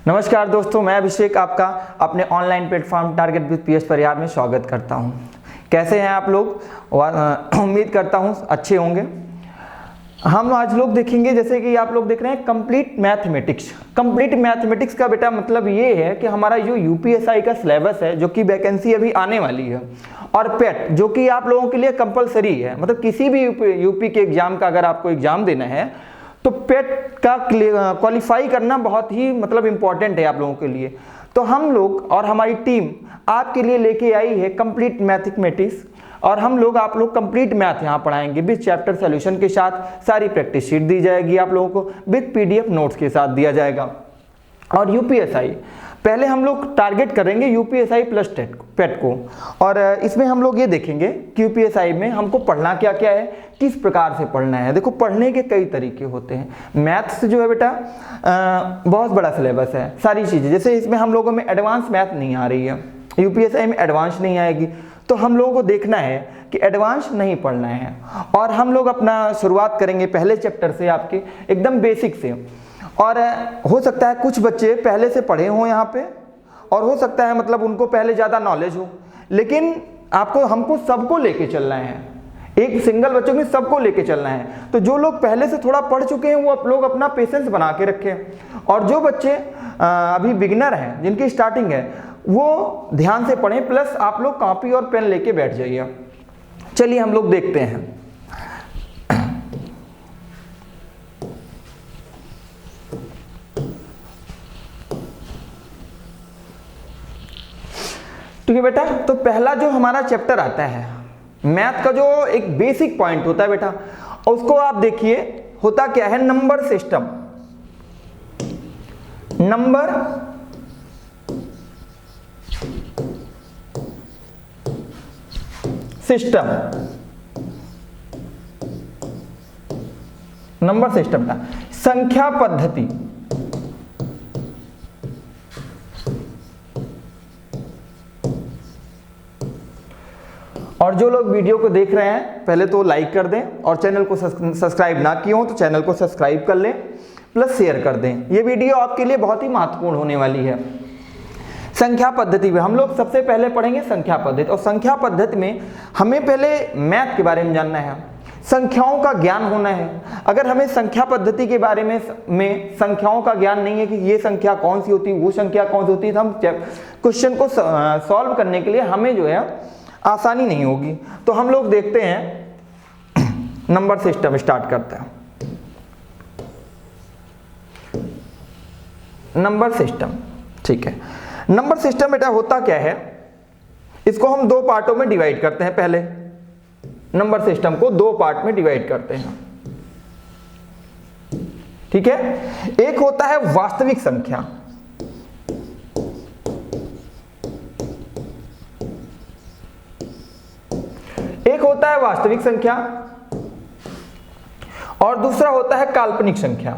नमस्कार दोस्तों, मैं अभिषेक आपका अपने online platform target with pH परिवार में स्वागत करता हूं। कैसे हैं आप लोग? उम्मीद करता हूं अच्छे होंगे। हम आज लोग देखेंगे, जैसे कि आप लोग देख रहे हैं कंप्लीट मैथमेटिक्स। कंप्लीट मैथमेटिक्स का बेटा मतलब ये है कि हमारा जो यूपीएसआई का सिलेबस है, जो कि वैकेंसी अभी आने वाली है, और पेट जो कि आप लोगों के लिए कंपलसरी है, मतलब किसी भी यूपी के एग्जाम का अगर आपको एग्जाम देना है तो पेट का क्वालिफाई करना बहुत ही मतलब इम्पॉर्टेंट है आप लोगों के लिए। तो हम लोग और हमारी टीम आपके लिए लेके आई है कंप्लीट मैथमेटिक्स, और हम लोग आप लोग कंप्लीट मैथ यहाँ पढ़ाएंगे विद चैप्टर सॉल्यूशन के साथ। सारी प्रैक्टिस शीट दी जाएगी आप लोगों को, विद पीडीएफ नोट्स के साथ दिया जाएगा। और यूपीएसआई पहले हम लोग टारगेट करेंगे यूपीएसआई प्लस पेट को, और इसमें हम लोग ये देखेंगे कि यूपीएसआई में हमको पढ़ना क्या क्या है, किस प्रकार से पढ़ना है। देखो, पढ़ने के कई तरीके होते हैं। मैथ्स जो है बेटा बहुत बड़ा सिलेबस है, सारी चीज़ें। जैसे इसमें हम लोगों में एडवांस मैथ नहीं आ रही है, यूपीएसआई में एडवांस नहीं आएगी, तो हम लोगों को देखना है कि एडवांस नहीं पढ़ना है। और हम लोग अपना शुरुआत करेंगे पहले चैप्टर से, आपके एकदम बेसिक से। और हो सकता है कुछ बच्चे पहले से पढ़े हों यहाँ पे, और हो सकता है मतलब उनको पहले ज़्यादा नॉलेज हो, लेकिन आपको हमको सबको लेके चलना है। एक सिंगल बच्चों में सबको लेके चलना है। तो जो लोग पहले से थोड़ा पढ़ चुके हैं वो आप लोग अपना पेशेंस बना के रखें, और जो बच्चे अभी बिगिनर हैं, जिनकी स्टार्टिंग है, वो ध्यान से पढ़ें। प्लस आप लोग कॉपी और पेन लेके बैठ जाइए। चलिए हम लोग देखते हैं। ठीक है बेटा, तो पहला जो हमारा चैप्टर आता है मैथ का, जो एक बेसिक पॉइंट होता है बेटा, उसको आप देखिए होता क्या है, number system. Number system, number system का संख्या पद्धति। और जो लोग वीडियो को देख रहे हैं पहले तो लाइक कर दें, और चैनल को सब्सक्राइब ना किए हो तो चैनल को सब्सक्राइब कर लें, प्लस शेयर कर दें। ये वीडियो आपके लिए बहुत ही महत्वपूर्ण होने वाली है। संख्या पद्धति में हम लोग सबसे पहले पढ़ेंगे संख्या पद्धति, और संख्या पद्धति में हमें पहले मैथ के बारे में जानना है, संख्याओं का ज्ञान होना है। अगर हमें संख्या पद्धति के बारे में संख्याओं का ज्ञान नहीं है कि ये संख्या कौन सी होती है, वो संख्या कौन सी होती है, तो हम क्वेश्चन को सॉल्व करने के लिए हमें जो है आसानी नहीं होगी। तो हम लोग देखते हैं, नंबर सिस्टम स्टार्ट करते हैं। नंबर सिस्टम, ठीक है। नंबर सिस्टम बेटा होता क्या है, इसको हम दो पार्टों में डिवाइड करते हैं। पहले नंबर सिस्टम को दो पार्ट में डिवाइड करते हैं, ठीक है। एक होता है वास्तविक संख्या, एक होता है वास्तविक संख्या, और दूसरा होता है काल्पनिक संख्या।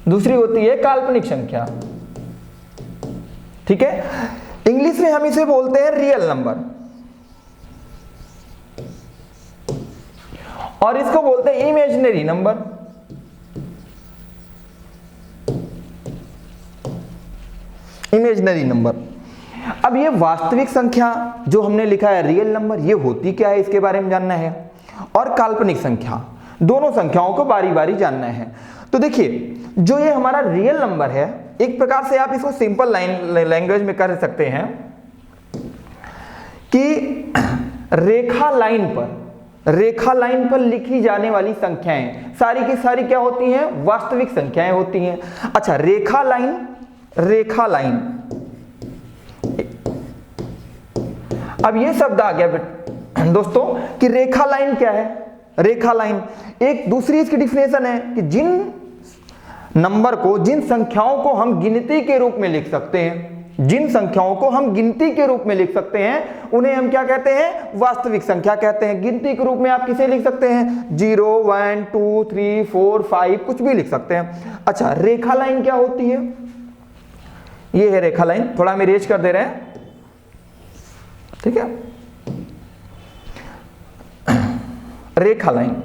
दूसरी होती है काल्पनिक संख्या, ठीक है। इंग्लिश में हम इसे बोलते हैं रियल नंबर, और इसको बोलते हैं इमेजिनरी नंबर। Imaginary number. अब ये वास्तविक संख्या जो हमने लिखा है रियल नंबर, ये होती क्या है इसके बारे में जानना है, और काल्पनिक संख्या, दोनों संख्याओं को बारी बारी जानना है। तो देखिए, जो ये हमारा रियल नंबर है, एक प्रकार से आप इसको सिंपल लैंग्वेज में कर सकते हैं कि रेखा लाइन पर लिखी जाने वाली संख्याएं सारी की सारी क्या होती हैं, वास्तविक संख्याएं होती हैं। अच्छा, रेखा लाइन, अब ये शब्द आ गया दोस्तों कि रेखा लाइन क्या है। रेखा लाइन एक दूसरी इसकी डिफिनेशन है कि जिन नंबर को, जिन संख्याओं को हम गिनती के रूप में लिख सकते हैं, जिन संख्याओं को हम गिनती के रूप में लिख सकते हैं, उन्हें हम क्या कहते हैं, वास्तविक संख्या कहते हैं। गिनती के रूप में आप किसे लिख सकते हैं, 0, 1, 2, 3, 4, 5, कुछ भी लिख सकते हैं। अच्छा, रेखा लाइन क्या होती है, ये है रेखा लाइन। थोड़ा हम इरेज कर दे रहे हैं, ठीक है। रेखा लाइन,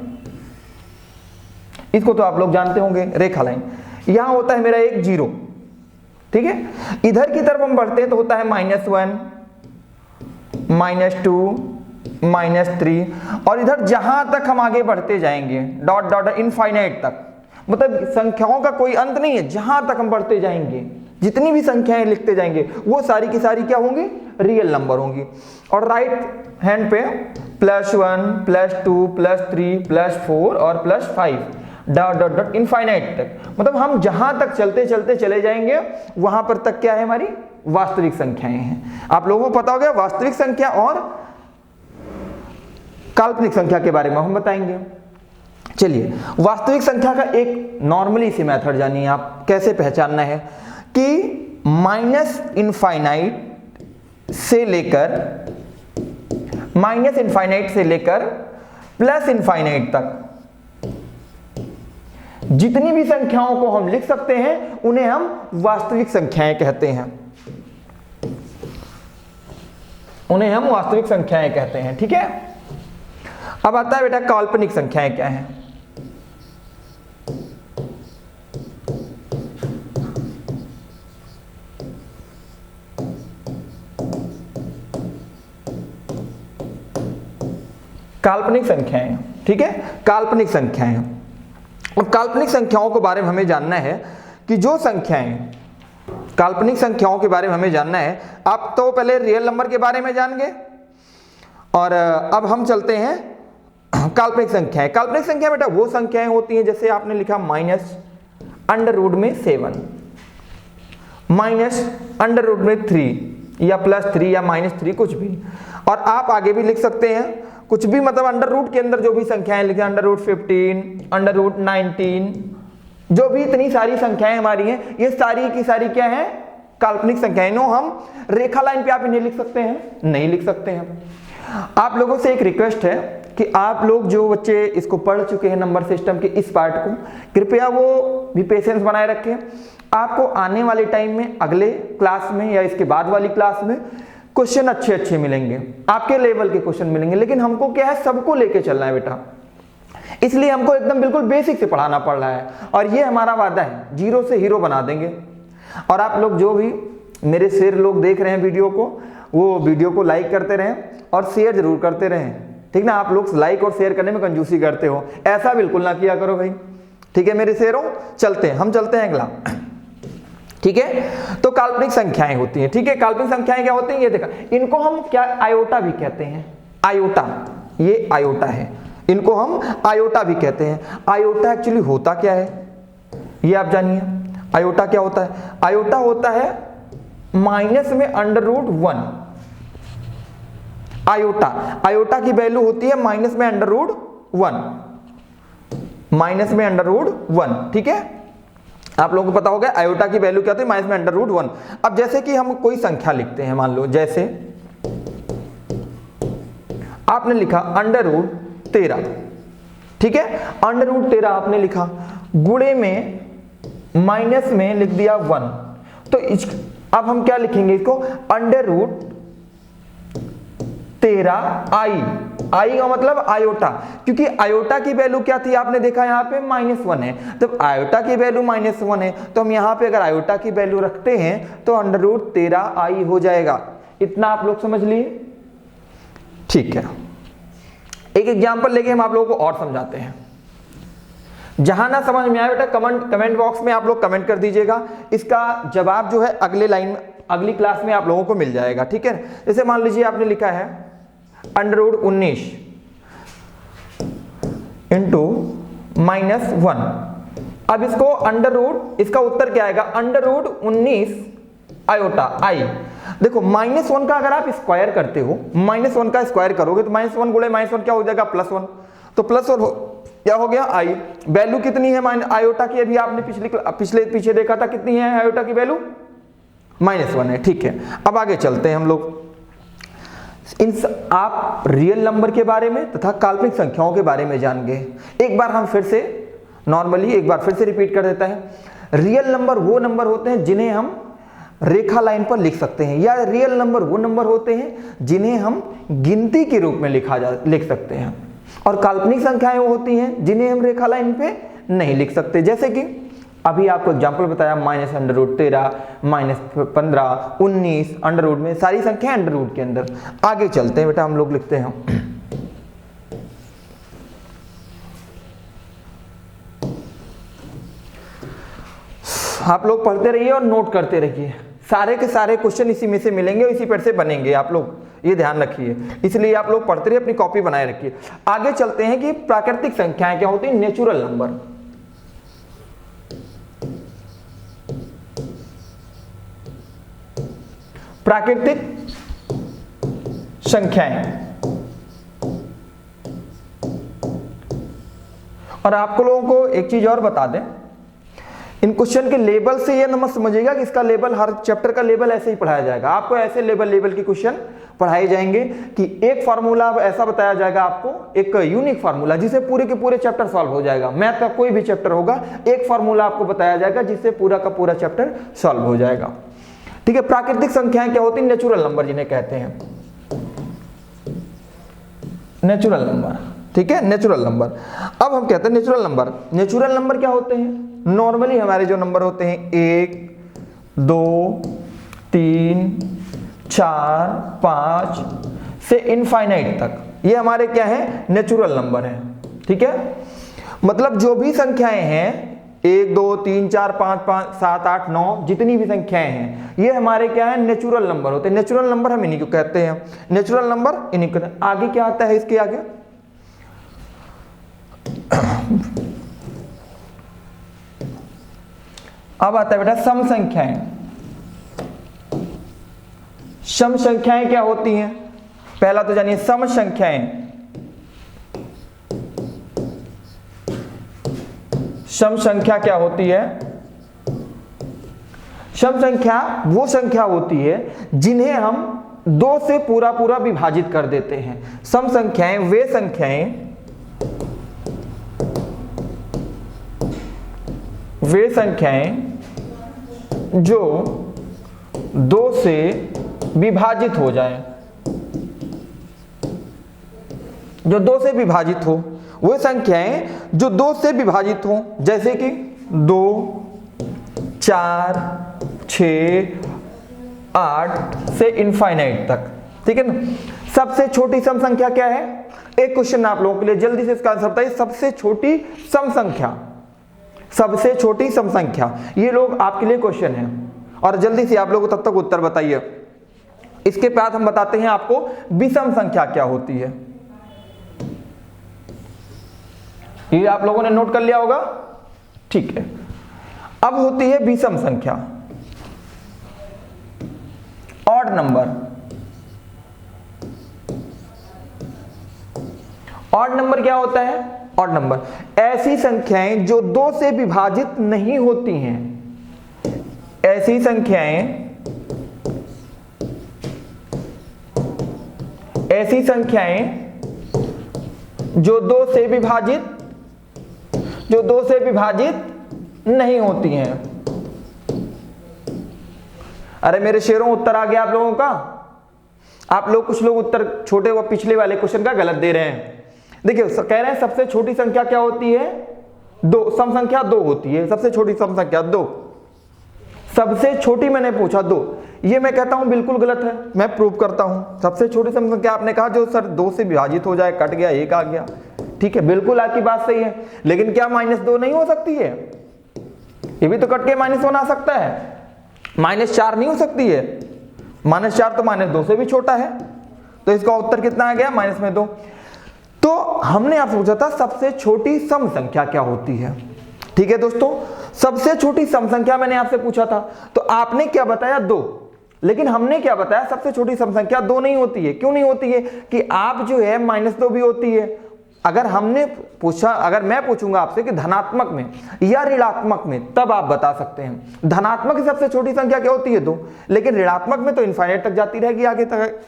इसको तो आप लोग जानते होंगे, रेखा लाइन। यहां होता है मेरा एक 0, ठीक है। इधर की तरफ हम बढ़ते हैं तो होता है -1, -2, -3, और इधर जहां तक हम आगे बढ़ते जाएंगे डॉट डॉट इनफाइनाइट तक, मतलब संख्याओं का कोई अंत नहीं है, जहां तक हम बढ़ते जाएंगे जितनी भी संख्याएं लिखते जाएंगे वो सारी की सारी क्या होंगी, रियल नंबर होंगी। और राइट हैंड पे +1, +2, +3, +4 और +5 डॉट डॉट डॉट इनफाइनाइट तक, मतलब हम जहां तक चलते चलते चले जाएंगे वहां पर तक क्या है, हमारी वास्तविक संख्याएं हैं। आप लोगों को पता हो गया वास्तविक संख्या और काल्पनिक संख्या के बारे में हम बताएंगे। चलिए, वास्तविक संख्या का एक नॉर्मली सी मेथड जानिए आप, कैसे पहचानना है कि -इनफाइनाइट से लेकर +इनफाइनाइट तक जितनी भी संख्याओं को हम लिख सकते हैं उन्हें हम वास्तविक संख्याएं कहते हैं, उन्हें हम वास्तविक संख्याएं कहते हैं, ठीक है। अब आता है बेटा काल्पनिक संख्याएं क्या हैं। काल्पनिक संख्याएं, ठीक है, काल्पनिक संख्याएं। और काल्पनिक संख्याओं के बारे में हमें जानना है कि जो संख्याएं, काल्पनिक संख्याओं के बारे में हमें जानना है। आप तो पहले रियल नंबर के बारे में जान गए और अब हम चलते हैं काल्पनिक संख्याएं। काल्पनिक संख्या बेटा वो संख्याएं होती हैं जैसे आपने लिखा -√7, -√3 या +3 या -3 कुछ भी, और आप आगे भी लिख सकते हैं कुछ भी, मतलब अंडर रूट के अंदर जो भी संख्याएं लिखे, √15, √19, जो भी इतनी सारी संख्याएं हमारी हैं ये सारी की सारी क्या है, काल्पनिक संख्याएं। नो, हम रेखा लाइन पे आप इन्हें लिख सकते हैं, नहीं लिख सकते हैं। आप लोगों से एक रिक्वेस्ट है कि आप लोग जो बच्चे इसको पढ़ चुके हैं नंबर सिस्टम के इस पार्ट को, कृपया वो भी पेशेंस बनाए रखें। आपको आने वाले टाइम में अगले क्लास में या इसके बाद वाली क्लास में क्वेश्चन अच्छे अच्छे मिलेंगे, आपके लेवल के क्वेश्चन मिलेंगे, लेकिन हमको क्या है, सबको लेके चलना है बेटा, इसलिए हमको एकदम बिल्कुल बेसिक से पढ़ाना पड़ रहा है। और ये हमारा वादा है, 0 से हीरो बना देंगे। और आप लोग जो भी मेरे शेर लोग देख रहे हैं वीडियो को, वो वीडियो को लाइक करते रहें और शेयर जरूर करते रहें, ठीक ना। आप लोग लाइक और शेयर करने में कंजूसी करते हो, ऐसा बिल्कुल ना किया करो भाई, ठीक है मेरे शेरों। चलते हैं, हम चलते हैं अगला, ठीक है। तो काल्पनिक संख्याएं होती हैं, ठीक है। काल्पनिक संख्याएं क्या होती हैं, ये देखा, इनको हम क्या आयोटा भी कहते हैं, आयोटा, ये आयोटा है, इनको हम आयोटा भी कहते हैं। आयोटा एक्चुअली होता क्या है ये आप जानिए। आयोटा क्या होता है, आयोटा होता है माइनस में √1। आयोटा, आयोटा की वैल्यू होती है माइनस में √1, माइनस में √1, ठीक है। आप लोगों को पता होगा आयोटा की वैल्यू क्या होती है, माइनस में √1। अब जैसे कि हम कोई संख्या लिखते हैं, मान लो जैसे आपने लिखा √13, ठीक है, √13 आपने लिखा, गुणे में माइनस में लिख दिया 1, तो अब हम क्या लिखेंगे इसको, √13i, आई का मतलब आयोटा, क्योंकि आयोटा की वैल्यू क्या थी आपने देखा यहाँ पे -1 है, तब आयोटा की वैल्यू -1 है, तो हम यहाँ पे अगर आयोटा की वैल्यू रखते हैं तो √13i हो जाएगा। इतना आप लोग समझ लिए, ठीक है। एक एग्जांपल लेके हम आप लोगों को और समझाते हैं। जहां ना समझ में आए बेटा कमेंट बॉक्स में आप लोग कमेंट कर दीजिएगा, इसका जवाब जो है अगले लाइन अगली क्लास में आप लोगों को मिल जाएगा, ठीक है। जैसे मान लीजिए आपने लिखा है √19 इंटू -1, अब इसको इसका उत्तर क्या आएगा, √19 आयोटा आई। देखो -1 का अगर आप स्क्वायर करते हो, -1 का स्क्वायर करोगे तो -1 गुणे -1 क्या हो जाएगा, +1, तो +1 क्या हो गया आई। वैल्यू कितनी है आयोटा की, अभी आपने पीछे देखा था कितनी है आयोटा की वैल्यू, -1 है, ठीक है। अब आगे चलते हैं हम लोग, आप रियल नंबर के बारे में तथा काल्पनिक संख्याओं के बारे में जान गए। एक बार हम फिर से नॉर्मली एक बार फिर से रिपीट कर देता है। रियल नंबर वो नंबर होते हैं जिन्हें हम रेखा लाइन पर लिख सकते हैं, या रियल नंबर वो नंबर होते हैं जिन्हें हम गिनती के रूप में लिख सकते हैं, और काल्पनिक संख्याएं वो होती हैं जिन्हें हम रेखा लाइन पे नहीं लिख सकते। जैसे कि अभी आपको एग्जाम्पल बताया, -√13, -15, 19, अंडर में सारी संख्या अंडर रूट के अंदर। आगे चलते हैं बेटा, हम लोग लिखते हैं। आप लोग पढ़ते रहिए और नोट करते रहिए, सारे के सारे क्वेश्चन इसी में से मिलेंगे और इसी पर से बनेंगे, आप लोग ये ध्यान रखिए। इसलिए आप लोग पढ़ते रहिए, अपनी कॉपी बनाए रखिए। आगे चलते हैं कि प्राकृतिक संख्याएं क्या होती हैं, नेचुरल नंबर। प्राकृतिक संख्याएं, और आपको लोगों को एक चीज और बता दें, इन क्वेश्चन के लेवल से ये मत समझिएगा कि इसका लेवल, हर चैप्टर का लेवल ऐसे ही पढ़ाया जाएगा। आपको ऐसे लेवल के क्वेश्चन पढ़ाए जाएंगे कि एक फार्मूला ऐसा बताया जाएगा आपको, एक यूनिक फार्मूला जिससे पूरे के पूरे चैप्टर सॉल्व हो जाएगा। मैथ का कोई भी चैप्टर होगा, एक फार्मूला आपको बताया जाएगा जिससे पूरा का पूरा चैप्टर सॉल्व हो जाएगा। ठीक है। प्राकृतिक संख्याएं क्या होती है, नेचुरल नंबर जिन्हें कहते हैं, नेचुरल नंबर। ठीक है, नेचुरल नंबर। अब हम कहते हैं नेचुरल नंबर, नेचुरल नंबर क्या होते हैं, नॉर्मली हमारे जो नंबर होते हैं 1, 2, 3, 4, 5 से इनफाइनाइट तक, ये हमारे क्या है, नेचुरल नंबर है। ठीक है, मतलब जो भी संख्याएं हैं 1, 2, 3, 4, 5, 7, 8, 9 जितनी भी संख्याएं हैं, ये हमारे क्या है, नेचुरल नंबर होते हैं। नेचुरल नंबर हम इन्हीं को कहते हैं, नेचुरल नंबर इन्हीं को। आगे क्या आता है इसके आगे, अब आता है बेटा सम संख्याएं। सम संख्याएं क्या होती हैं, पहला तो जानिए सम संख्याएं। सम संख्या क्या होती है, सम संख्या वो संख्या होती है जिन्हें हम 2 से पूरा पूरा विभाजित कर देते हैं। सम संख्याएं वे संख्याएं जो 2 से विभाजित हो जाएं, जो 2 से विभाजित हो, वो संख्याएं जो 2 से विभाजित हो, जैसे कि 2, 4, 6, 8 से इनफाइनाइट तक। ठीक है ना। सबसे छोटी सम संख्या क्या है, एक क्वेश्चन आप लोगों के लिए, जल्दी से इसका आंसर बताइए। सबसे छोटी सम संख्या, सबसे छोटी सम संख्या, ये लोग आपके लिए क्वेश्चन है, और जल्दी से आप लोग तब तक उत्तर बताइए। इसके बाद हम बताते हैं आपको विषम संख्या क्या होती है। ये आप लोगों ने नोट कर लिया होगा, ठीक है। अब होती है विषम संख्या, ऑड नंबर। ऑड नंबर क्या होता है, ऑड नंबर ऐसी संख्याएं जो 2 से विभाजित नहीं होती हैं, ऐसी संख्याएं जो 2 से विभाजित नहीं होती हैं। अरे मेरे शेरों, उत्तर आ गया आप लोगों का। आप लोग, कुछ लोग उत्तर छोटे व पिछले वाले क्वेश्चन का गलत दे रहे हैं। देखिए कह रहे हैं सबसे छोटी संख्या क्या होती है, 2, सम संख्या 2 होती है। सबसे छोटी सम संख्या 2, सबसे छोटी मैंने पूछा 2, ये मैं कहता हूं बिल्कुल गलत है, मैं प्रूव करता हूं। सबसे छोटी सम संख्या आपने कहा जो सर 2 से विभाजित हो जाए, कट गया, 1 आ गया। ठीक है, बिल्कुल आपकी बात सही है, लेकिन क्या -2 नहीं हो सकती है, ये भी तो कट के -1 आ सकता है। -4 नहीं हो सकती है, -4 तो -2 से भी छोटा है, तो इसका उत्तर कितना आ गया, -2। तो हमने आपसे पूछा था सबसे छोटी सम संख्या क्या होती है। ठीक है दोस्तों, सबसे छोटी सम संख्या मैंने आपसे पूछा था, तो आपने क्या बताया, 2। लेकिन हमने क्या बताया, सबसे छोटी सम संख्या 2 नहीं होती है। क्यों नहीं होती है, कि आप जो है -2 भी होती है। अगर हमने पूछा, अगर मैं पूछूंगा आपसे कि धनात्मक में या ऋणात्मक में, तब आप बता सकते हैं। धनात्मक की सबसे छोटी संख्या क्या होती है, 2, लेकिन ऋणात्मक में तो इनफाइनाइट तक जाती रहेगी आगे तक।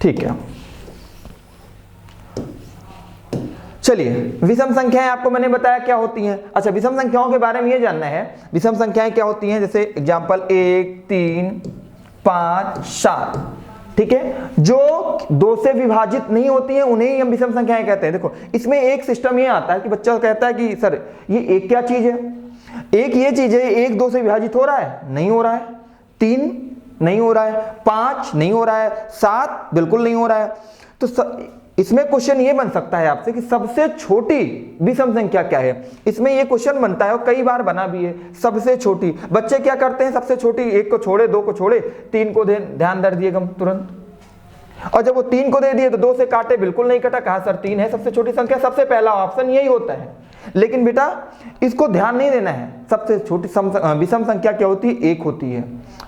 ठीक है, चलिए विषम संख्याएं आपको मैंने बताया क्या होती हैं। अच्छा, विषम संख्याओं के बारे में ये जानना है, विषम संख्याएं क्या होती हैं। जैसे एग्जांपल 1, 3, 5, 7, ठीक है, जो 2 से विभाजित नहीं होती हैं उन्हें ही हम विषम संख्याएं कहते हैं। देखो इसमें एक सिस्टम ये आता है कि बच्चा कहता है कि सर ये एक क्या चीज है, एक ये चीज है, 1 2 से विभाजित हो रहा है, नहीं हो रहा है, 3 नहीं हो रहा है, 5 नहीं हो रहा है, 7 बिल्कुल नहीं हो रहा है। तो इसमें क्वेश्चन ये बन सकता है आपसे कि सबसे छोटी विषम संख्या क्या है। इसमें ये क्वेश्चन बनता है और कई बार बना भी है, सबसे छोटी। बच्चे क्या करते हैं, सबसे छोटी 1 को छोड़े, 2 को छोड़े, 3 को ध्यान दे दिए तुरंत, और जब वो 3 को दे दिए तो 2 से काटे, बिल्कुल नहीं कटा, कहा सर 3 है सबसे छोटी संख्या। सबसे पहला ऑप्शन यही होता है, लेकिन बेटा इसको ध्यान नहीं देना है। सबसे छोटी विषम संख्या क्या होती है, 1 होती है।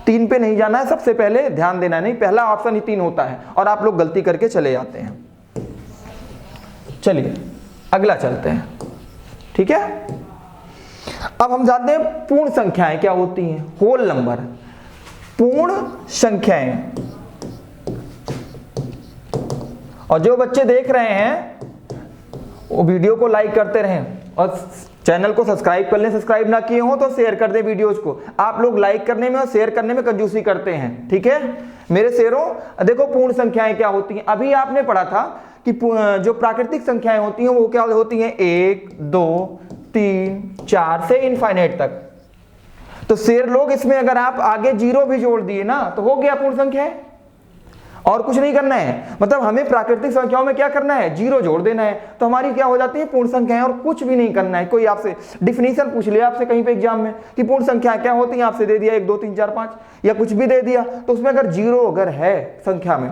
3 पे नहीं जाना है, सबसे पहले ध्यान देना है, नहीं पहला ऑप्शन ही 3 होता है, और आप लोग गलती करके चले जाते हैं। चलिए अगला चलते हैं, ठीक है। अब हम जानते हैं पूर्ण संख्याएं क्या होती हैं, होल नंबर। पूर्ण संख्याएं, और जो बच्चे देख रहे हैं वो वीडियो को लाइक करते रहें और चैनल को सब्सक्राइब कर लें। सब्सक्राइब ना किए हो तो शेयर कर दें वीडियोज को। आप लोग लाइक करने में और शेयर करने में कंजूसी करते हैं, ठीक है मेरे शेरों। देखो पूर्ण संख्याएं क्या होती हैं, अभी आपने पढ़ा था कि जो प्राकृतिक संख्याएं होती हैं वो क्या होती हैं, 1 2 3 4 से इनफाइनाइट तक। तो शेर लोग इसमें अगर आप आगे 0 भी जोड़ दिए ना तो हो गया पूर्ण संख्या, और कुछ नहीं करना है। मतलब हमें प्राकृतिक संख्याओं में क्या करना है, 0 जोड़ देना है, तो हमारी क्या हो जाती है पूर्ण संख्याएं, और कुछ भी नहीं करना है। कोई आपसे डिफिनीशन पूछ लिया आपसे कहीं पे एग्जाम में कि पूर्ण संख्या क्या होती है, आपसे दे दिया 1 2 3 4 5 या कुछ भी दे दिया, तो उसमें अगर 0 अगर है संख्या में,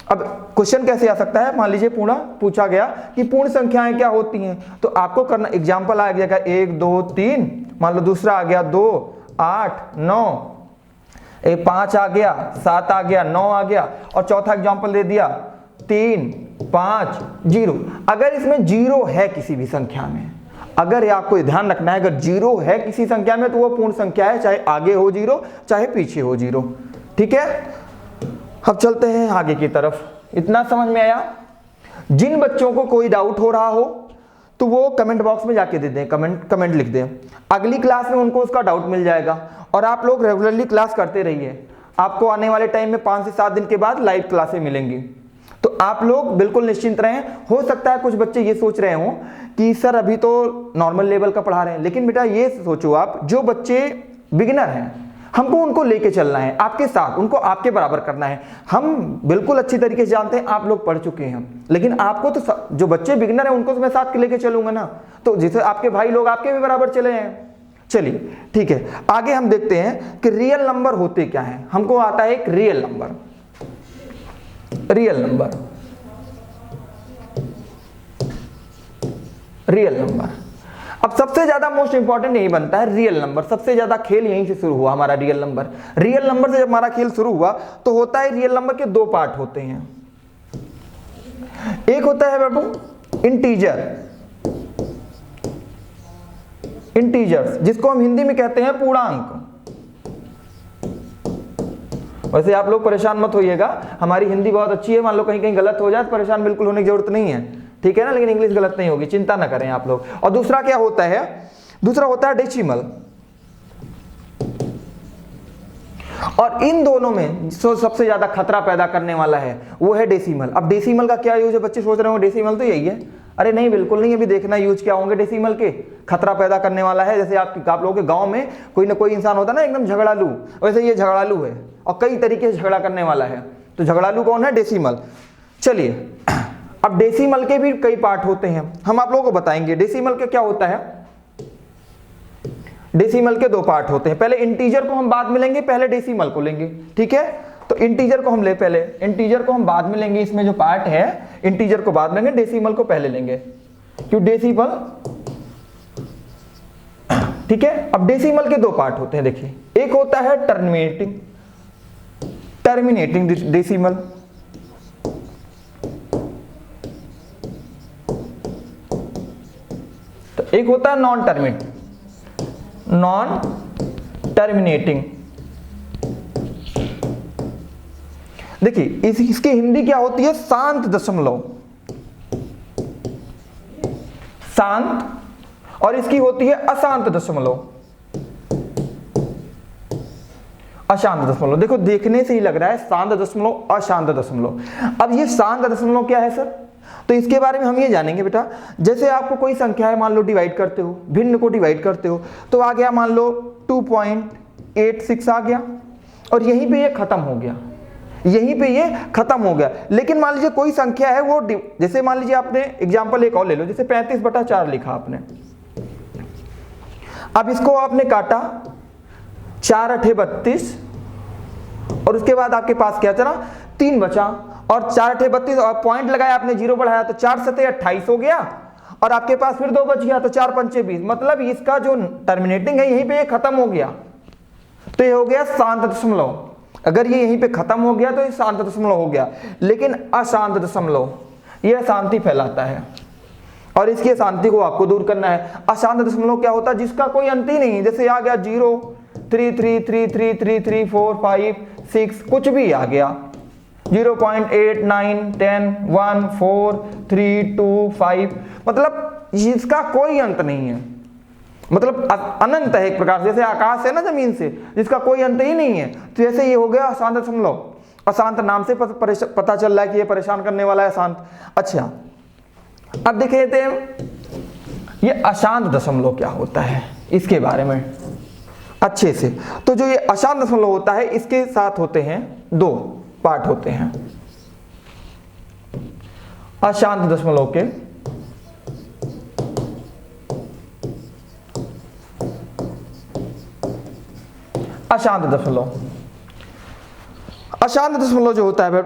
अब क्वेश्चन कैसे आ सकता है, मान लीजिए पूछा गया कि पूर्ण संख्याएं क्या होती हैं, तो आपको करना, एग्जाम्पल आ गया 1 2 3, मान लो दूसरा आ गया 2 8 9, 5 आ गया, 7 आ गया, 9 आ गया, और चौथा एग्जाम्पल दे दिया 3 5 0। अगर इसमें 0 है किसी भी संख्या में, अगर आपको ध्यान रखना है, अगर 0 है किसी संख्या में तो वो पूर्ण संख्या है, चाहे आगे हो 0 चाहे पीछे हो 0, ठीक है। अब चलते हैं आगे की तरफ। इतना समझ में आया? जिन बच्चों को कोई डाउट हो रहा हो तो वो कमेंट बॉक्स में जाके दे दें, कमेंट लिख दें। अगली क्लास में उनको उसका डाउट मिल जाएगा। और आप लोग रेगुलरली क्लास करते रहिए, आपको आने वाले टाइम में 5 से 7 दिन के बाद लाइव क्लासें मिलेंगी, तो आप लोग बिल्कुल निश्चिंत रहें। हो सकता है कुछ बच्चे ये सोच रहे हों कि सर अभी तो नॉर्मल लेवल का पढ़ा रहे हैं, लेकिन बेटा ये सोचो आप, जो बच्चे बिगिनर हैं हमको उनको लेके चलना है आपके साथ, उनको आपके बराबर करना है। हम बिल्कुल अच्छी तरीके से जानते हैं, आप लोग पढ़ चुके हैं, लेकिन आपको तो जो बच्चे बिगिनर हैं उनको तो मैं साथ लेके चलूंगा ना, तो जैसे आपके भाई लोग आपके भी बराबर चले हैं। चलिए ठीक है, आगे हम देखते हैं कि रियल नंबर होते क्या हैं। हमको आता है एक real number, real number, real number. अब सबसे ज्यादा मोस्ट इंपॉर्टेंट यही बनता है रियल नंबर, सबसे ज्यादा खेल यहीं से शुरू हुआ हमारा रियल नंबर। रियल नंबर से जब हमारा खेल शुरू हुआ तो होता है, रियल नंबर के 2 पार्ट होते हैं। एक होता है बाबू इंटीजर, इंटीजर्स जिसको हम हिंदी में कहते हैं पूर्णांक। वैसे आप लोग परेशान मत होइएगा, हमारी हिंदी बहुत अच्छी है, मान लो कहीं कहीं गलत हो जाए तो परेशान बिल्कुल होने की जरूरत नहीं है, ठीक है ना, लेकिन इंग्लिश गलत नहीं होगी, चिंता ना करें आप लोग। और दूसरा क्या होता है, दूसरा होता है डेसिमल। और इन दोनों में सबसे ज्यादा खतरा पैदा करने वाला है वो है डेसिमल। अब डेसिमल का क्या यूज है, बच्चे सोच रहे होंगे डेसिमल तो यही है, अरे नहीं बिल्कुल नहीं, अभी देखना यूज क्या होंगे डेसिमल के। खतरा पैदा करने वाला है, जैसे आप लोगों के गांव में कोई ना कोई इंसान होता है ना एकदम झगड़ालू, वैसे ये झगड़ालू है और कई तरीके से झगड़ा करने वाला है। तो झगड़ालू कौन है, डेसिमल। चलिए अब डेसिमल के भी कई पार्ट होते हैं, हम आप लोगों को बताएंगे। डेसिमल के क्या होता है, डेसिमल के 2 पार्ट होते हैं। पहले इंटीजर को हम बाद में लेंगे, पहले डेसिमल को लेंगे, ठीक है। तो इंटीजर को हम ले, पहले इंटीजर को हम बाद में लेंगे, इसमें जो पार्ट है इंटीजर को बाद में लेंगे, डेसिमल को पहले लेंगे, क्यों डेसिमल, ठीक है। अब डेसिमल के 2 पार्ट होते हैं, देखिए एक होता है टर्मिनेटिंग, टर्मिनेटिंग डेसिमल, तो एक होता है नॉन टर्मिनेटिंग। देखिए इसकी हिंदी क्या होती है, शांत दशमलव, शांत, और इसकी होती है अशांत दशमलव। अशांत दशमलव। देखो देखने से ही लग रहा है शांत दशमलव, अशांत दशमलव। अब ये शांत दशमलव क्या है सर, तो इसके बारे में हम ये जानेंगे बेटा। जैसे आपको कोई संख्या है, मान लो डिवाइड करते हो, भिन्न को डिवाइड करते हो, तो आ गया मान लो 2.86 आ गया, और यहीं पे ये खत्म हो गया, यहीं पे ये खत्म हो गया। लेकिन मान लीजिए कोई संख्या है वो जैसे मान लीजिए आपने एग्जांपल एक और ले लो, जैसे 35/4 लिखा आपने। अब इसको आपने काटा 4 8 32, और उसके बाद आपके पास क्या चला, 3 बचा, और 4 8 32 और पॉइंट लगाया आपने, 0 बढ़ाया तो 4 7 28 हो गया, और आपके पास फिर 2 बच गया तो 4 5 20। मतलब इसका जो टर्मिनेटिंग है यहीं पे ये खत्म हो गया, तो ये हो गया शांत दशमलव। अगर ये यहीं पे खत्म हो गया तो ये शांत दशमलव हो गया। लेकिन अशांत दशमलव ये अशांति फैलाता है, और इसकी अशांति को आपको दूर करना है। अशांत दशमलव क्या होता है, जिसका कोई अंत ही नहीं, जैसे आ गया 0 3 3 3 3 3 3 4 5 6, कुछ भी आ गया, 0.8 9 10 1 4 3 2 5, मतलब इसका कोई अंत नहीं है, मतलब अनंत है एक प्रकार से, जैसे आकाश है ना जमीन से, जिसका कोई अंत ही नहीं है। तो जैसे ये हो गया अशांत दशमलव। अशांत नाम से पता चल रहा है कि ये परेशान करने वाला है, अशांत। अच्छा, अब देख लेते हैं ये अशांत दशमलव क्या होता है, इसके बारे में अच्छे से। तो जो ये अशांत दशमलव होता है, इसके साथ होते हैं 2 पार्ट होते हैं। अशांत दशमलव के अशांत दशमलव, अशांत दशमलव जो होता है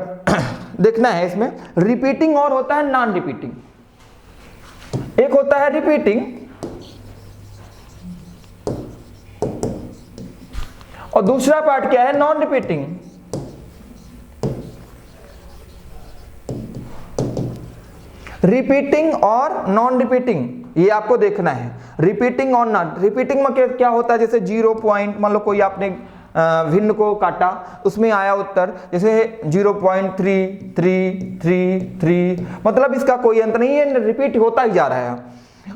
देखना है इसमें रिपीटिंग और होता है नॉन रिपीटिंग। एक होता है रिपीटिंग और दूसरा पार्ट क्या है, नॉन रिपीटिंग। रिपीटिंग और नॉन रिपीटिंग ये आपको देखना है। रिपीटिंग और नॉन रिपीटिंग में क्या होता है, जैसे 0 पॉइंट, मान लो कोई आपने भिन्न को काटा, उसमें आया उत्तर जैसे 0.3333, मतलब इसका कोई अंत नहीं है, रिपीट होता ही जा रहा है।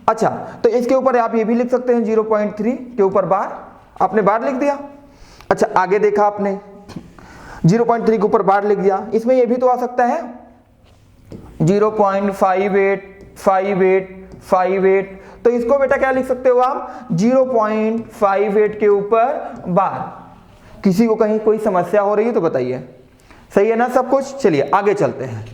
अच्छा, तो इसके ऊपर आप ये भी लिख सकते हैं 0.3 के ऊपर बार, आपने बार लिख दिया। अच्छा, आगे देखा आपने 0.3 के ऊपर बार लिख दिया, इसमें ये भी तो आ सकता है 0.585858, तो इसको बेटा क्या लिख सकते हो आप, 0.58 के ऊपर बार। किसी को कहीं कोई समस्या हो रही है तो बताइए, सही है ना सब कुछ। चलिए आगे चलते हैं।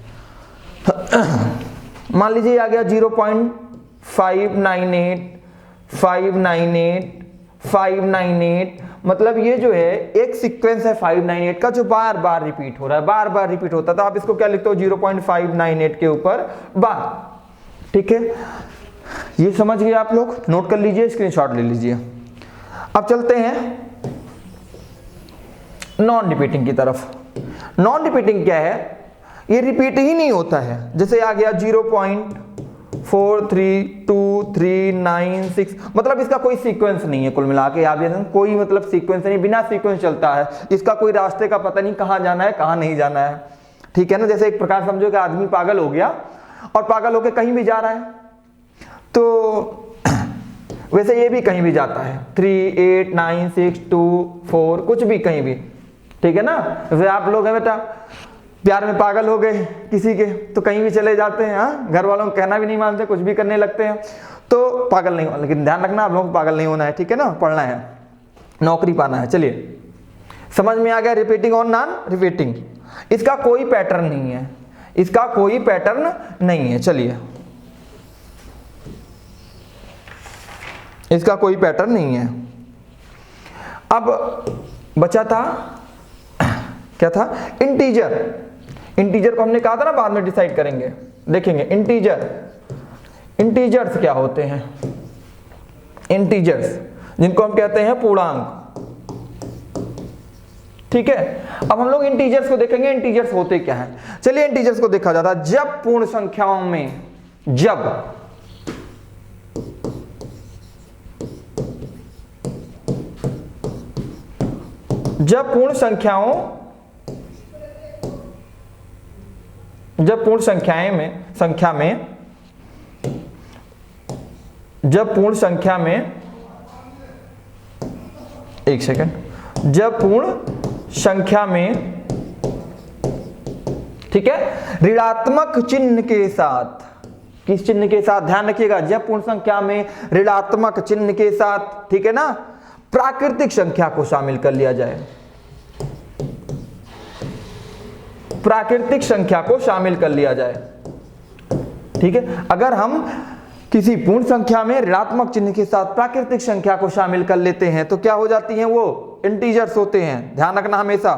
मान लीजिए आ गया 0.598 मतलब ये जो है एक सीक्वेंस है 598 का, जो बार बार रिपीट हो रहा है, बार बार रिपीट होता है, तो आप इसको क्या लिखते हो 0.598 के ऊपर बार। ठीक है, ये समझ गए आप लोग, नोट कर लीजिए, स्क्रीनशॉट ले लीजिए। अब चलते हैं नॉन रिपीटिंग की तरफ। नॉन रिपीटिंग क्या है, ये रिपीट ही नहीं होता है। जैसे आ गया 0.4323996, मतलब इसका कोई सीक्वेंस नहीं है, कुल मिला के आप कोई मतलब सीक्वेंस नहीं, बिना सीक्वेंस चलता है, इसका कोई रास्ते का पता नहीं, कहाँ जाना है कहाँ नहीं जाना है। ठीक है ना, जैसे एक प्रकार समझो कि आदमी पागल हो गया और पागल होकर कहीं भी जा रहा है, तो वैसे ये भी कहीं भी जाता है, 3 8 9 6 2 4, कुछ भी कहीं भी। ठीक है ना, जैसे आप लोग हैं बेटा प्यार में पागल हो गए किसी के, तो कहीं भी चले जाते हैं, हाँ, घर वालों को कहना भी नहीं मानते, कुछ भी करने लगते हैं, तो पागल नहीं हो। लेकिन ध्यान रखना, आप लोगों को पागल नहीं होना है, ठीक है ना, पढ़ना है, नौकरी पाना है। चलिए समझ में आ गया रिपीटिंग और नॉन रिपीटिंग। इसका कोई पैटर्न नहीं है, इसका कोई पैटर्न नहीं है। चलिए, इसका कोई पैटर्न नहीं है। अब बचा था क्या था, इंटीजर। इंटीजर को हमने कहा था ना बाद में डिसाइड करेंगे, देखेंगे इंटीजर्स क्या होते हैं। इंटीजर्स जिनको हम कहते हैं पूर्णांक। ठीक है, अब हम लोग इंटीजर्स को देखेंगे, इंटीजर्स होते क्या हैं। चलिए इंटीजर्स को देखा जाता है जब पूर्ण संख्याओं में, जब पूर्ण संख्याओं एक सेकंड, जब पूर्ण संख्या में, ठीक है, ऋणात्मक चिन्ह के साथ, किस चिन्ह के साथ, ध्यान रखिएगा, जब पूर्ण संख्या में ऋणात्मक चिन्ह के साथ, ठीक है ना, प्राकृतिक संख्या को शामिल कर लिया जाए, प्राकृतिक संख्या को शामिल कर लिया जाए, ठीक है। अगर हम किसी पूर्ण संख्या में ऋणात्मक चिन्ह के साथ प्राकृतिक संख्या को शामिल कर लेते हैं तो क्या हो जाती हैं, वो इंटीजर्स होते हैं, ध्यान रखना हमेशा।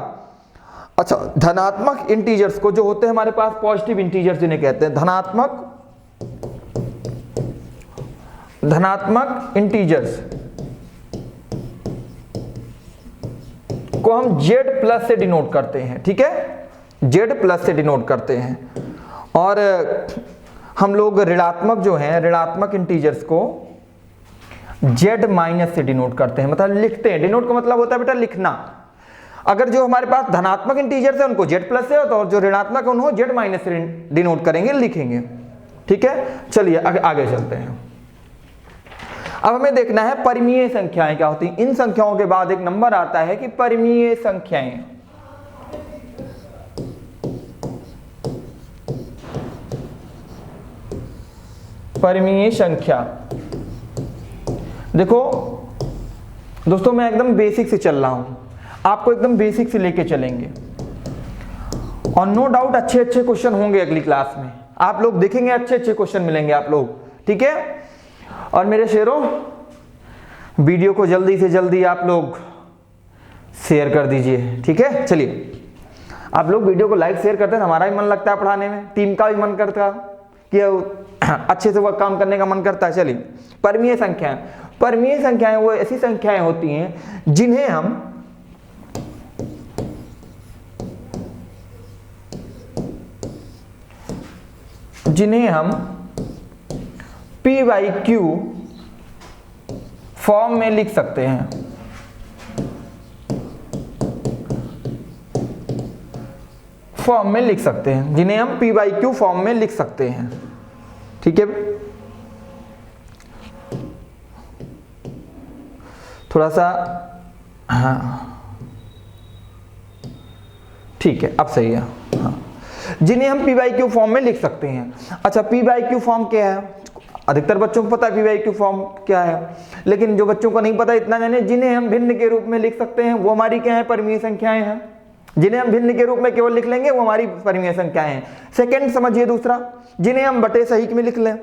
अच्छा, धनात्मक इंटीजर्स को जो होते हैं हमारे पास, पॉजिटिव इंटीजर्स जिन्हें कहते हैं, धनात्मक इंटीजर्स को हम Z प्लस से डिनोट करते हैं, ठीक है, Z प्लस से डिनोट करते हैं। और हम लोग ऋणात्मक जो हैं, ऋणात्मक इंटीजर्स को Z माइनस से डिनोट करते हैं, मतलब लिखते हैं। डिनोट का मतलब होता है बेटा लिखना। अगर जो हमारे पास धनात्मक इंटीजर्स है उनको Z प्लस से, और जो ऋणात्मक है उन्हें Z माइनस से डिनोट करेंगे, लिखेंगे, ठीक है। चलिए आगे चलते हैं। अब हमें देखना है परिमेय संख्याएं क्या होती हैं। इन संख्याओं के बाद एक नंबर आता है कि परिमेय संख्याएं। परिमेय संख्या, देखो दोस्तों, मैं एकदम बेसिक से चल रहा हूं, आपको एकदम बेसिक से लेके चलेंगे, और नो डाउट अच्छे अच्छे क्वेश्चन होंगे अगली क्लास में, आप लोग देखेंगे अच्छे अच्छे क्वेश्चन मिलेंगे आप लोग, ठीक है। और मेरे शेरों, वीडियो को जल्दी से जल्दी आप लोग शेयर कर दीजिए, ठीक है। चलिए, आप लोग वीडियो को लाइक शेयर करते हैं, हमारा भी मन लगता है पढ़ाने में, टीम का भी मन करता है कि अच्छे से वह काम करने का मन करता है। चलिए, परिमेय संख्याएं। परिमेय संख्याएं वो ऐसी संख्याएं होती हैं जिन्हें हम P बाई Q फॉर्म में लिख सकते हैं। फॉर्म में लिख सकते हैं, जिन्हें हम P बाई Q फॉर्म में लिख सकते हैं, ठीक है। थोड़ा सा, हाँ ठीक है, अब सही है, हाँ, जिन्हें हम P बाई Q फॉर्म में लिख सकते हैं। अच्छा, P बाई Q फॉर्म क्या है? अधिकतर बच्चों को पता है P बाई Q फॉर्म क्या है, लेकिन जो बच्चों को नहीं पता इतना जाने, जिन्हें हम भिन्न के रूप में लिख सकते हैं वो हमारी क्या है? परिमेय संख्याएं हैं। जिन्हें हम भिन्न के रूप में केवल लिख लेंगे वो हमारी परिमेय संख्याएं हैं। सेकंड समझिए दूसरा, जिन्हें हम बटे सही में लिख लें,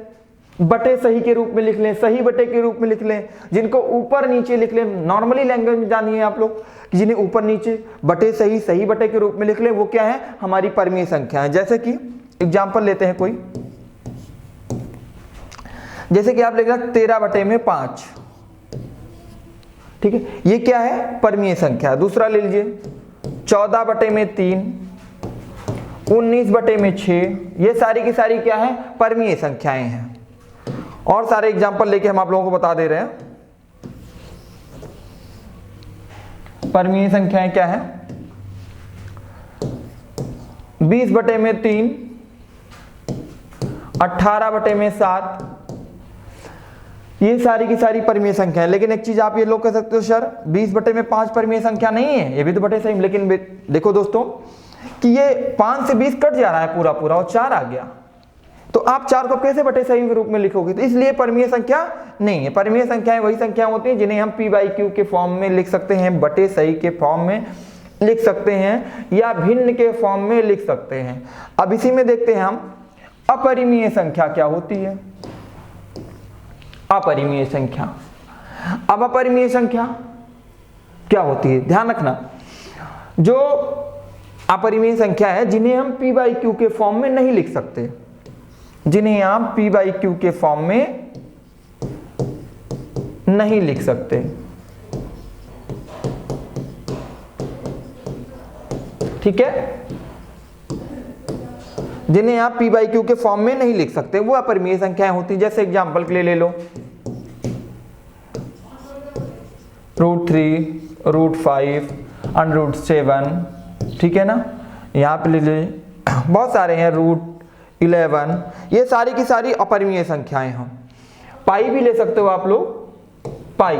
बटे सही के रूप में लिख लें, सही बटे के रूप में लिख लें, जिनको ऊपर नीचे लिख लें। नॉर्मली लैंग्वेज में जानिए आप लोग कि जिन्हें ऊपर नीचे, बटे सही, सही बटे के रूप में लिख लें, वो क्या है? हमारी परिमेय संख्या है। जैसे कि एग्जाम्पल लेते हैं कोई, जैसे कि आप लिख 13 बटे में 5, ठीक है, ये क्या है? परिमेय संख्या। दूसरा ले लीजिए 14 बटे में 3, 19 बटे में 6, ये सारी की सारी क्या है? परिमेय संख्याएं हैं। और सारे एग्जाम्पल लेके हम आप लोगों को बता दे रहे हैं। परिमेय संख्याएं क्या है? 20 बटे में 3, 18 बटे में 7, ये सारी की सारी परिमेय संख्या है। लेकिन एक चीज आप ये लोग कह सकते हो, सर 20 बटे में 5 परिमेय संख्या नहीं है, ये भी तो बटे सही। लेकिन देखो दोस्तों कि ये 5 से 20 कट जा रहा है पूरा पूरा और 4 आ गया, तो आप 4 को कैसे बटे सही के रूप में लिखोगे? तो इसलिए परिमेय संख्या नहीं है। परिमेय संख्याएं वही संख्या होती हैं जिन्हें हम P बाई Q के फॉर्म में लिख सकते हैं, बटे सही के फॉर्म में लिख सकते हैं, या भिन्न के फॉर्म में लिख सकते हैं। अब इसी में देखते हैं हम अपरिमेय संख्या क्या होती है। अपरिमेय संख्या, अब अपरिमेय संख्या क्या होती है? ध्यान रखना, जो अपरिमेय संख्या है जिन्हें हम P बाई Q के फॉर्म में नहीं लिख सकते, जिन्हें हम P बाई Q के फॉर्म में नहीं लिख सकते, ठीक है, जिन्हें आप P बाई Q के फॉर्म में नहीं लिख सकते, वो अपरिमेय संख्याएं होती हैं। जैसे एग्जांपल के लिए ले लो √3, √5, √7, ठीक है ना, यहाँ पे ले ले बहुत सारे हैं, √11, ये सारी की सारी अपरिमेय संख्याएं हैं। पाई भी ले सकते हो आप लोग, पाई।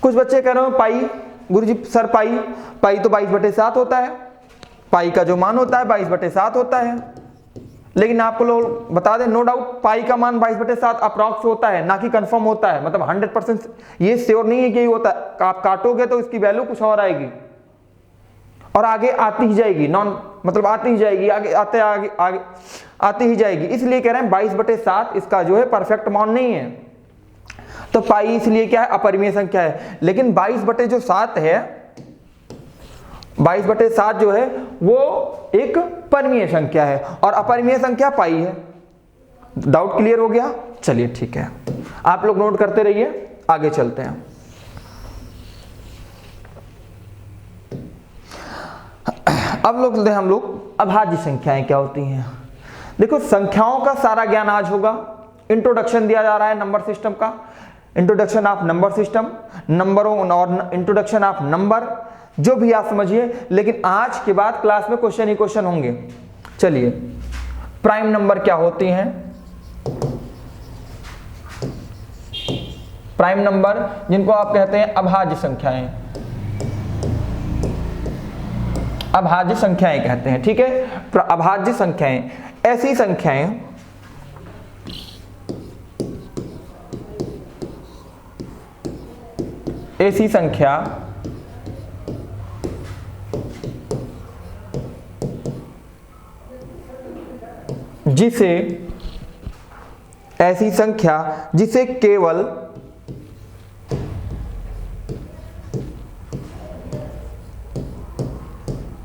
कुछ बच्चे कह रहे हो पाई गुरुजी सर पाई तो 22/7 होता है, पाई का जो मान होता है 22/7 होता है, लेकिन आपको लोग बता दें नो डाउट पाई का मान 22/7 अप्रॉक्स होता है, ना कि कंफर्म होता है, मतलब 100% ये श्योर नहीं है कि यही होता है। आप काटोगे तो इसकी वैल्यू कुछ और आएगी और आगे आती ही जाएगी, मतलब आती ही जाएगी, आगे आती ही जाएगी। इसलिए कह रहे हैं 22/7 इसका जो है परफेक्ट मान नहीं है। तो पाई इसलिए क्या है, अपरिमेय संख्या है। लेकिन 22/7 है, 22/7 जो है वो एक परिमेय संख्या है और अपरिमेय संख्या पाई है। डाउट क्लियर हो गया? चलिए ठीक है, आप लोग नोट करते रहिए, आगे चलते हैं। अब हम लोग अभाज्य संख्याएं क्या होती हैं। देखो संख्याओं का सारा ज्ञान आज होगा। इंट्रोडक्शन दिया जा रहा है नंबर सिस्टम का, इंट्रोडक्शन ऑफ नंबर सिस्टम, नंबरों और इंट्रोडक्शन ऑफ नंबर, जो भी आप समझिए। लेकिन आज के बाद क्लास में क्वेश्चन ही क्वेश्चन होंगे। चलिए, प्राइम नंबर क्या होती हैं? प्राइम नंबर जिनको आप कहते हैं अभाज्य संख्याएं, अभाज्य संख्याएं कहते हैं, ठीक है। अभाज्य संख्याएं ऐसी संख्याएं ऐसी संख्या जिसे केवल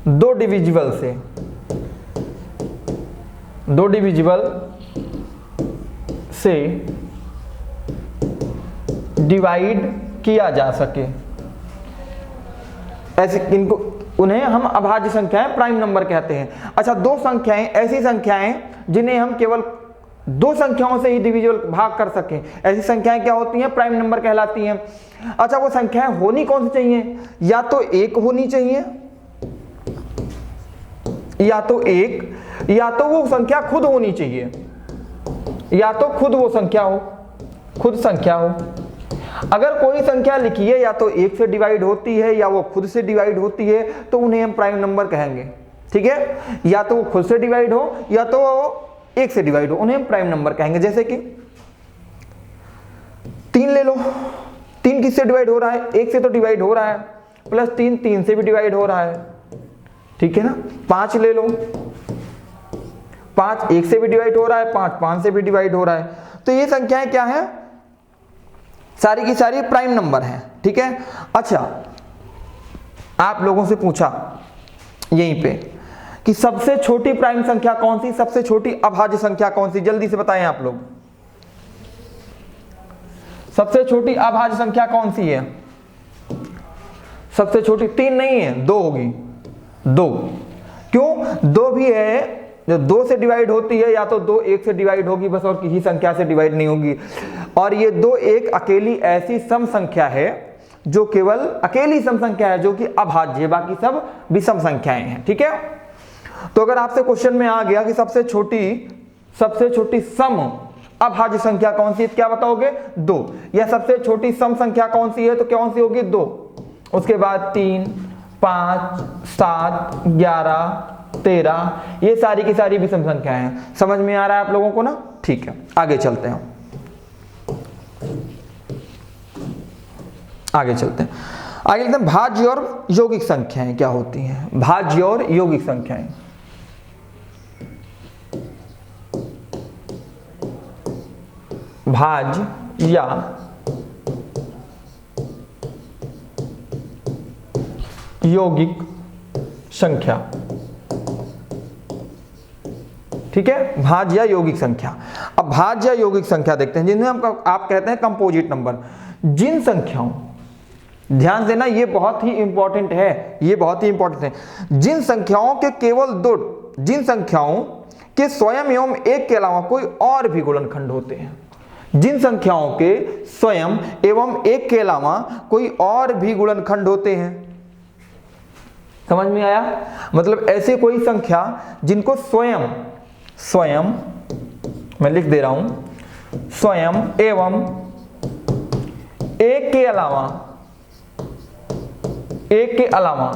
दो डिविजिबल से डिवाइड किया जा सके, ऐसे इनको उन्हें हम अभाज्य संख्याएं प्राइम नंबर कहते हैं। अच्छा, दो संख्याएं ऐसी संख्याएं जिन्हें हम केवल दो संख्याओं से ही डिविजिबल भाग कर सकें, ऐसी संख्याएं क्या होती हैं? प्राइम नंबर कहलाती हैं। अच्छा, वो संख्याएं होनी कौन सी चाहिए? या तो एक होनी चाहिए, या तो एक, या तो वो संख्या खुद होनी चाहिए, या तो खुद वो संख्या हो, खुद संख्या हो। अगर कोई संख्या लिखी है या तो एक से डिवाइड होती है या वो खुद से डिवाइड होती है तो उन्हें हम प्राइम नंबर कहेंगे, ठीक है। या तो वो खुद से डिवाइड हो या तो वो एक से डिवाइड हो, उन्हें हम प्राइम नंबर कहेंगे। जैसे कि 3 ले लो, 3 किससे डिवाइड हो रहा है? एक से तो डिवाइड हो रहा है, प्लस 3 3 से भी डिवाइड हो रहा है, ठीक है ना। 5 ले लो, 5 1 से भी डिवाइड हो रहा है, 5 5 से भी डिवाइड हो रहा है। तो ये संख्याएं क्या है? सारी की सारी प्राइम नंबर हैं, ठीक है। अच्छा, आप लोगों से पूछा यहीं पे कि सबसे छोटी प्राइम संख्या कौन सी, सबसे छोटी अभाज्य संख्या कौन सी? जल्दी से बताएं आप लोग, सबसे छोटी अभाज्य संख्या कौन सी है? सबसे छोटी 3 नहीं है, 2 होगी। 2 क्यों? 2 भी है जो 2 से डिवाइड होती है, या तो 2 1 से डिवाइड होगी बस, और किसी संख्या से डिवाइड नहीं होगी। और ये 2 एक अकेली ऐसी सम संख्या है जो केवल अकेली सम संख्या है जो कि अभाज्य है, बाकी सब विषम संख्याएं हैं, ठीक है। तो अगर आपसे क्वेश्चन में आ गया कि सबसे छोटी सम अभाज्य संख्या कौन सी है, क्या बताओगे? 2। या सबसे छोटी सम संख्या कौन सी है, तो कौन सी होगी? 2। उसके बाद 3 5 7 11 13, ये सारी की सारी विषम संख्याएं हैं। समझ में आ रहा है आप लोगों को ना? ठीक है, आगे चलते हैं, आगे चलते हैं। भाज्य और यौगिक संख्याएं क्या होती हैं? भाज्य और यौगिक संख्याएं, भाज्य या यौगिक संख्या, ठीक है। भाज्य या यौगिक संख्या। अब भाज्य या यौगिक संख्या देखते हैं, जिन्हें आप कहते हैं कंपोजिट नंबर। जिन संख्याओं, ध्यान देना ये बहुत ही इंपॉर्टेंट है, ये बहुत ही इंपॉर्टेंट है। जिन संख्याओं के केवल 2, जिन संख्याओं के स्वयं एवं एक के अलावा कोई और भी गुणनखंड होते हैं, जिन संख्याओं के स्वयं एवं एक के अलावा कोई और भी गुणनखंड होते हैं। समझ में आया? मतलब ऐसे कोई संख्या जिनको स्वयं मैं लिख दे रहा हूं, स्वयं एवं एक के अलावा एक के अलावा,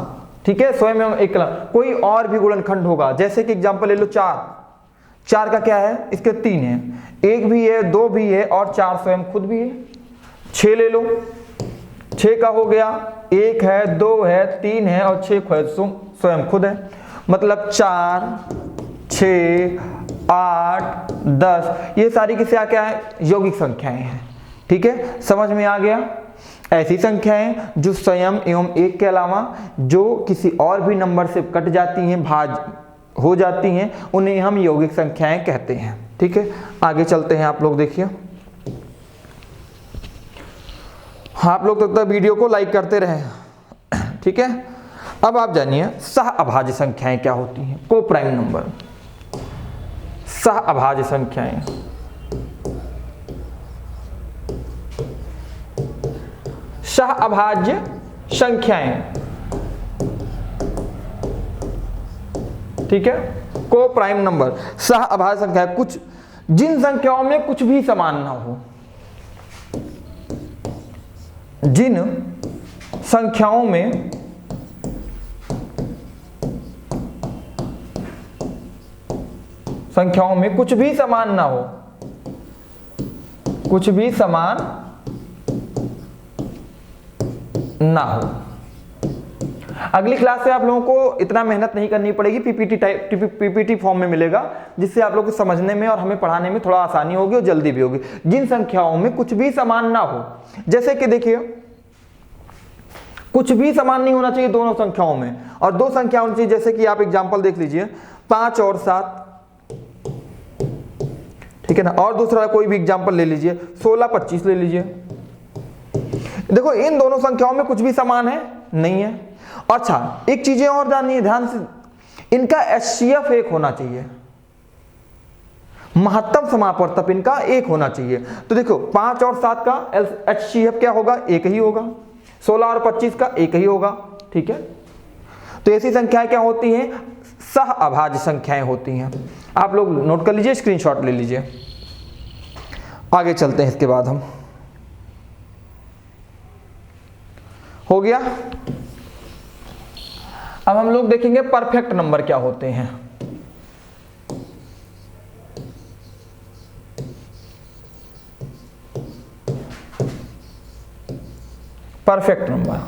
ठीक है, स्वयं एवं एक के अलावा कोई और भी गुणनखंड होगा, जैसे कि एग्जांपल ले लो 4 का क्या है, इसके 3 है, 1 भी है, 2 भी है और 4 स्वयं खुद भी है। 6 ले लो, 6 का हो गया, 1 है, 2 है, 3 है और 6 स्वयं खुद है। मतलब 4, 6, 8, 10 ये सारी की क्या है, यौगिक संख्याएं हैं। ठीक है, समझ में आ गया। ऐसी संख्याएं जो स्वयं एवं एक के अलावा जो किसी और भी नंबर से कट जाती हैं, भाज हो जाती हैं, उन्हें हम यौगिक संख्याएं कहते हैं। ठीक है, आगे चलते हैं। आप लोग देखिए, आप लोग तब तक वीडियो को लाइक करते रहे। ठीक है, अब आप जानिए सह अभाज्य संख्याएं क्या होती हैं। को प्राइम नंबर, सह अभाज्य संख्याएं। सह अभाज्य संख्याएं, ठीक है, को प्राइम नंबर, सह अभाज्य संख्याएं, कुछ जिन संख्याओं में कुछ भी समान ना हो, जिन संख्याओं में कुछ भी समान ना हो, कुछ भी समान ना हो। अगली क्लास से आप लोगों को इतना मेहनत नहीं करनी पड़ेगी, पीपीटी फॉर्म में मिलेगा, जिससे आप लोगों को समझने में और हमें पढ़ाने में थोड़ा आसानी होगी और जल्दी भी होगी। जिन संख्याओं में कुछ भी समान ना हो, जैसे कि देखिए कुछ भी समान नहीं होना चाहिए दोनों संख्याओं में, और 2 संख्या होनी चाहिए। जैसे कि आप एग्जांपल देख लीजिए 5 और 7, ठीक है ना, और दूसरा कोई भी एग्जांपल ले लीजिए 16, 25 ले लीजिए। देखो इन दोनों संख्याओं में कुछ भी समान है नहीं है। अच्छा, एक चीजें और जानिए ध्यान से, इनका HCF 1 होना चाहिए, महत्तम समापवर्तक इनका 1 होना चाहिए। तो देखो 5 और 7 का HCF क्या होगा, 1 ही होगा। 16 और 25 का 1 ही होगा। ठीक है, तो ऐसी संख्याएं क्या होती हैं, सह अभाज्य संख्याएं होती हैं। आप लोग नोट कर लीजिए, स्क्रीनशॉट ले लीजिए। आगे चलते हैं, इसके बाद हम हो गया। अब हम लोग देखेंगे परफेक्ट नंबर क्या होते हैं। परफेक्ट नंबर,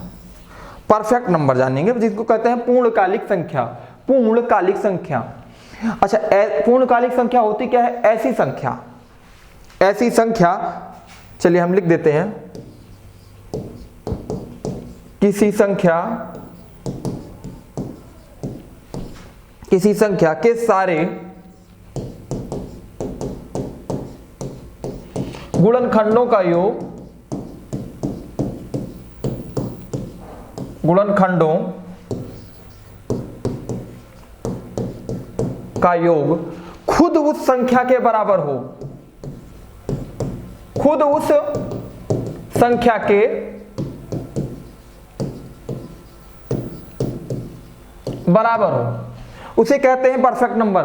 परफेक्ट नंबर जानेंगे, जिसको कहते हैं पूर्णकालिक संख्या। पूर्णकालिक संख्या, अच्छा पूर्णकालिक संख्या होती क्या है, ऐसी संख्या, ऐसी संख्या, चलिए हम लिख देते हैं, किसी संख्या के सारे गुणनखंडों का योग, गुणनखंडों का योग खुद उस संख्या के बराबर हो, खुद उस संख्या के बराबर हो, उसे कहते हैं परफेक्ट नंबर।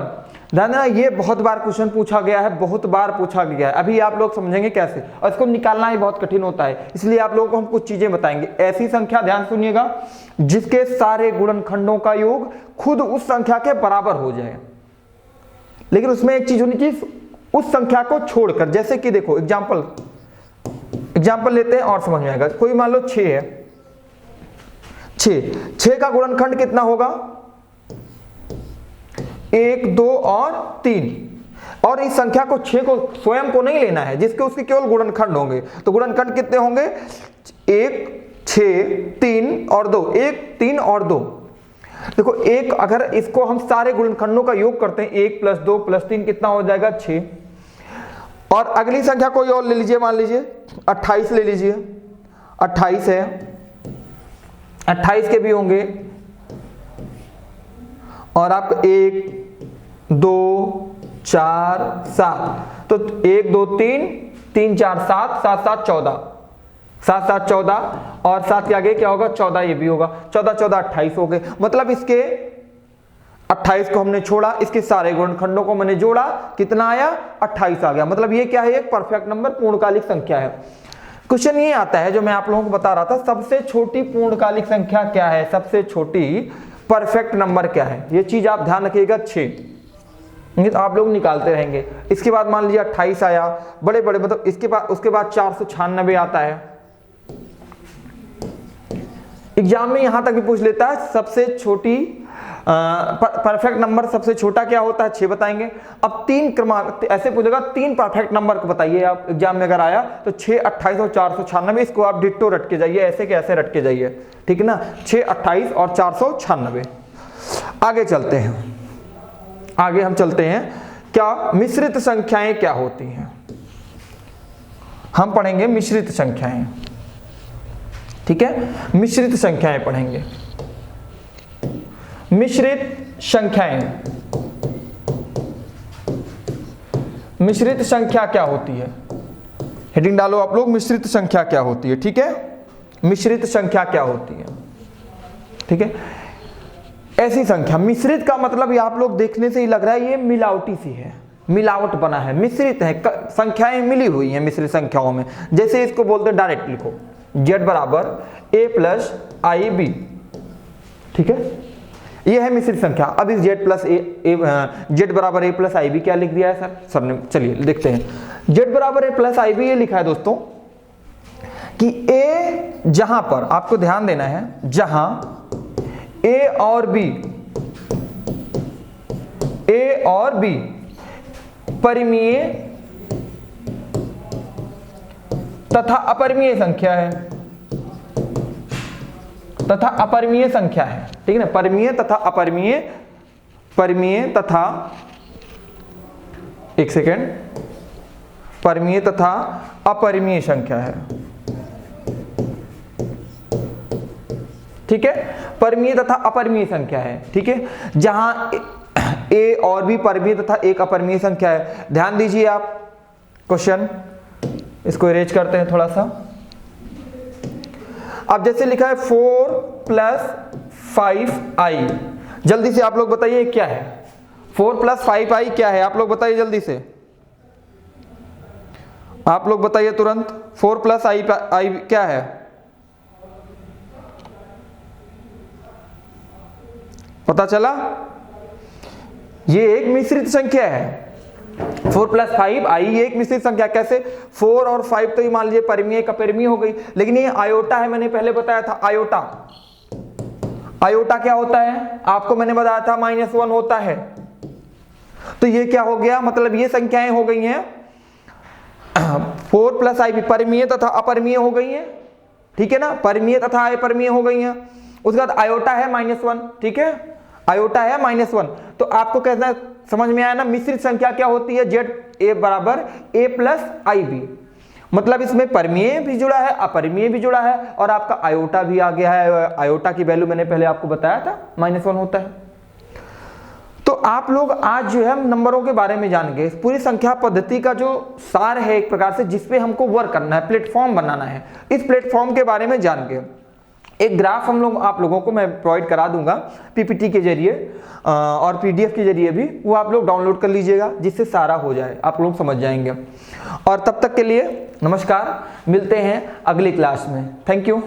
ध्यान देना, ये बहुत बार क्वेश्चन पूछा गया है, बहुत बार पूछा गया है। अभी आप लोग समझेंगे कैसे, और इसको निकालना ही बहुत कठिन होता है, इसलिए आप लोगों को हम कुछ चीजें बताएंगे। ऐसी संख्या, ध्यान सुनिएगा, जिसके सारे गुणनखंडों का योग खुद उस संख्या के बराबर हो जाए, लेकिन उसमें एक चीज होनी चाहिए, उस संख्या को छोड़कर। जैसे कि देखो एग्जाम्पल लेते हैं और समझ में आएगा। कोई मान लो 6 है, 6 का गुणनखंड कितना होगा, 1, 2 और 3, और इस संख्या को 6 को स्वयं को नहीं लेना है, जिसके उसके केवल गुणनखंड होंगे। तो गुणनखंड कितने होंगे, 1, 6, 3 और 2, 1, 3 और 2। देखो एक, अगर इसको हम सारे गुणनखंडों का योग करते हैं, 1 + 2 + 3 कितना हो जाएगा, 6। और अगली संख्या कोई और ले लीजिए, मान लीजिए 28 ले लीजिए, 28 है, 28 के भी होंगे, और आपका 1, 2, 4, 7, तो 1, 2, 3, 3, 4, 7, 7, 7, 14, 7, 7, 14, और 7 के आगे क्या होगा, 14, ये भी होगा, 14, 14, 28 हो गए। मतलब इसके 28 को हमने छोड़ा, इसके सारे गुणनखंडों को मैंने जोड़ा, कितना आया, 28 आ गया। मतलब ये क्या है, एक परफेक्ट नंबर, पूर्णकालिक संख्या है। क्वेश्चन ये आता है जो मैं आप लोगों को बता रहा था, सबसे छोटी पूर्णकालिक संख्या क्या है, सबसे छोटी परफेक्ट नंबर क्या है। ये चीज आप ध्यान रखिएगा, 6, नहीं तो आप लोग निकालते रहेंगे। इसके बाद मान लीजिए 28 आया, बड़े बड़े मतलब इसके बाद उसके बाद 496 आता है। एग्जाम में यहां तक भी पूछ लेता है सबसे छोटी परफेक्ट नंबर सबसे छोटा क्या होता है, 6 बताएंगे। अब 3 क्रमांक ऐसे पूछेगा, 3 परफेक्ट नंबर को बताइए आप, एग्जाम में अगर आया तो 6, 28 और 496, इसको आप डिट्टो रट के जाइए, ऐसे के ऐसे रट के जाइए, ठीक है ना। 6, 28 और 496। आगे चलते हैं, आगे हम चलते हैं। क्या मिश्रित संख्याएं क्या होती हैं, हम पढ़ेंगे मिश्रित संख्याएं, ठीक है। मिश्रित संख्याएं पढ़ेंगे। मिश्रित संख्याएं, मिश्रित संख्या क्या होती है, हेडिंग डालो आप लोग, मिश्रित संख्या क्या होती है, ठीक है। मिश्रित संख्या क्या होती है, ठीक है। ऐसी संख्या, मिश्रित का मतलब ये आप लोग देखने से ही लग रहा है ये मिलावटी सी है, मिलावट बना है, मिश्रित है, संख्याएं मिली हुई हैं मिश्रित संख्याओं में। जैसे इसको बोलते हैं, डायरेक्ट लिखो, z बराबर a प्लस आई बी, ठीक है, ये है मिश्रित संख्या। अब इस z बराबर a प्लस आई बी क्या लिख दिया है सर ने, चलिए देखते हैं। z बराबर a प्लस आई बी ये लिखा है दोस्तों कि a जहां पर आपको ध्यान देना है, जहां a और b परिमेय तथा अपरिमेय संख्या है, तथा अपरिमेय संख्या है, ठीक है ना। परिमेय तथा अपरिमेय, परिमेय तथा, एक सेकेंड, परिमेय तथा अपरिमेय संख्या है, ठीक है। परिमेय तथा अपरिमेय संख्या है, ठीक है। जहां a और b परिमेय तथा एक अपरिमेय संख्या है। ध्यान दीजिए आप, क्वेश्चन इसको इरेज करते हैं थोड़ा सा। अब जैसे लिखा है 4 प्लस 5i, जल्दी से आप लोग बताइए क्या है 4 प्लस 5i क्या है, आप लोग बताइए जल्दी से, आप लोग बताइए तुरंत, 4 प्लस आई क्या है, पता चला। ये एक मिश्रित संख्या है, 4 प्लस 5i ये एक मिश्रित संख्या। कैसे, 4 और 5 तो ये मान लीजिए परिमेय का परिमेय हो गई, लेकिन ये आयोटा है, मैंने पहले बताया था आयोटा। आयोटा क्या होता है आपको मैंने बताया था, -1 होता है। तो ये क्या हो गया, मतलब ये संख्याएं हो गई हैं 4 प्लस आई परिमेय तथा अपरिमेय हो गई हैं, ठीक है ना, परिमेय तथा अपरिमेय हो गई हैं। उसके बाद आयोटा है -1, ठीक है, आयोटा है -1। तो आपको कहना समझ में आया ना, मिश्रित संख्या क्या होती है, z a बराबर a प्लस आई बी, मतलब इसमें परिमेय भी जुड़ा है, अपरिमेय भी जुड़ा है, और आपका आयोटा भी आ गया है। आयोटा की वैल्यू मैंने पहले आपको बताया था -1 होता है। तो आप लोग आज जो है नंबरों के बारे में जान गए, पूरी संख्या पद्धति का जो सार है एक प्रकार से, जिसपे हमको वर्क करना है, प्लेटफॉर्म बनाना है, इस प्लेटफॉर्म के बारे में जान गए। एक ग्राफ हम लोग आप लोगों को मैं प्रोवाइड करा दूंगा पीपीटी के जरिए और पीडीएफ के जरिए भी, वो आप लोग डाउनलोड कर लीजिएगा, जिससे सारा हो जाए, आप लोग समझ जाएंगे। और तब तक के लिए नमस्कार, मिलते हैं अगली क्लास में। Thank you.